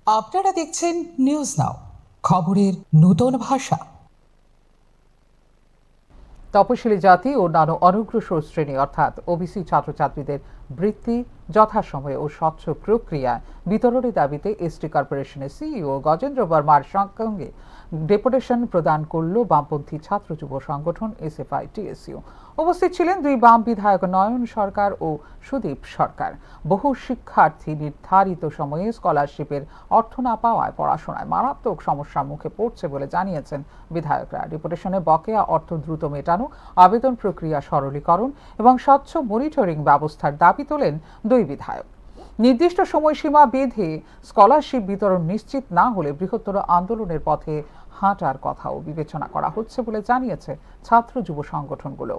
আপনারা দেখছেন news now, খবরের নূতন ভাষা। তপশিলি জাতি ও অনুগ্রসর শ্রেণী অর্থাৎ ওবিসি ছাত্রছাত্রীদের বৃত্তি যথাসময়ে ও স্বচ্ছ প্রক্রিয়ায় বিতরণের দাবিতে এসটি কর্পোরেশনের সিইও গজেন্দ্র বর্মার সঙ্গে ডেপুটেশন প্রদান করল বামপন্থী ছাত্র যুব সংগঠন এসএফআই-টিএসইউ। উপস্থিত ছিলেন দুই বাম বিধায়ক নয়ন সরকার ও সুদীপ সরকার। বহু শিক্ষার্থী নির্ধারিত সময়ে স্কলারশিপের অর্থ না পাওয়ায় পড়াশোনায় মারাত্মক সমস্যার মুখে পড়ছে বলে জানিয়েছেন বিধায়করা। ডেপুটেশনে বকেয়া অর্থ দ্রুত মেটানো, আবেদন প্রক্রিয়া সরলীকরণ এবং স্বচ্ছ মনিটরিং ব্যবস্থার দাবি তোলেন দুই বিধায়ক। নির্দিষ্ট সময়সীমা বেঁধে স্কলারশিপ বিতরণ নিশ্চিত না হলে বৃহত্তর আন্দোলনের পথে হাঁটার কথাও বিবেচনা করা হচ্ছে বলে জানিয়েছে ছাত্র যুব সংগঠনগুলো।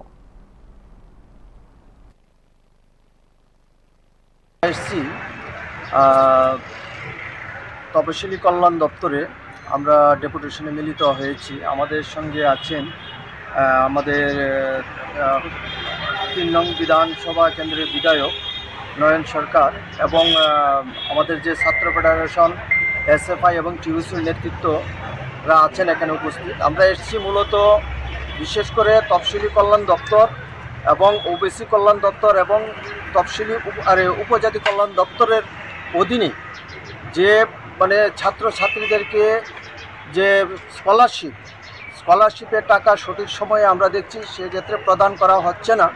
তপশিলি কল্যাণ দপ্তরে আমরা ডেপুটেশনে মিলিত হয়েছি। আমাদের সঙ্গে আছেন আমাদের 3 নং বিধানসভা কেন্দ্রের বিধায়ক নয়ন সরকার এবং আমাদের যে ছাত্র ফেডারেশন এসএফআই এবং টিউসির নেতৃত্বরা আছেন এখানে উপস্থিত। আমরা এসেছি মূলত বিশেষ করে তফসিলি কল্যাণ দপ্তর এবং ওবিসি কল্যাণ দপ্তর এবং তফসিলি উপজাতি কল্যাণ দপ্তরের অধীনে যে ছাত্রছাত্রীদেরকে যে স্কলারশিপের টাকা সঠিক সময়ে আমরা দেখছি সেক্ষেত্রে প্রদান করা হচ্ছে না।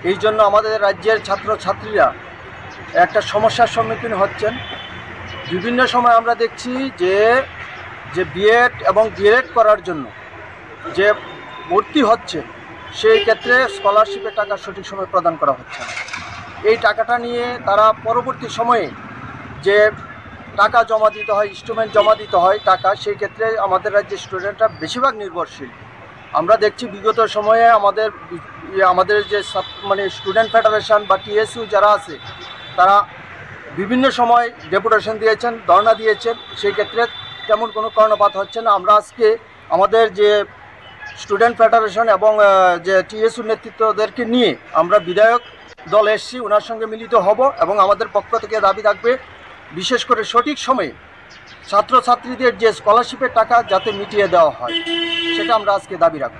এই জন্য আমাদের রাজ্যের ছাত্রছাত্রীরা একটা সমস্যার সম্মুখীন হচ্ছেন। বিভিন্ন সময় আমরা দেখছি যে বিএড এবং ডিএড করার জন্য যে ভর্তি হচ্ছে সেই ক্ষেত্রে স্কলারশিপের টাকা সঠিক সময় প্রদান করা হচ্ছে না। এই টাকাটা নিয়ে তারা পরবর্তী সময়ে যে টাকা জমা দিতে হয়, ইনস্ট্রুমেন্ট জমা দিতে হয় টাকা, সেই ক্ষেত্রে আমাদের রাজ্যের স্টুডেন্টরা বেশিরভাগ নির্ভরশীল। আমরা দেখছি বিগত সময়ে আমাদের যে স্টুডেন্ট ফেডারেশন বা টিএসইউ যারা আছে তারা বিভিন্ন সময় ডেপুটেশন দিয়েছেন, ধর্ণা দিয়েছেন, সেই ক্ষেত্রে তেমন কোনো কর্ণপাত হচ্ছে না। আমরা আজকে আমাদের যে স্টুডেন্ট ফেডারেশন এবং যে টিএসইউ নেতৃত্বদেরকে নিয়ে আমরা বিধায়ক দল এসছি, ওনার সঙ্গে মিলিত হব এবং আমাদের পক্ষ থেকে দাবি থাকবে বিশেষ করে সঠিক সময়ে ছাত্রছাত্রীদের যে স্কলারশিপের টাকা যাতে মিটিয়ে দেওয়া হয়, সেটা আমরা আজকে দাবি রাখব।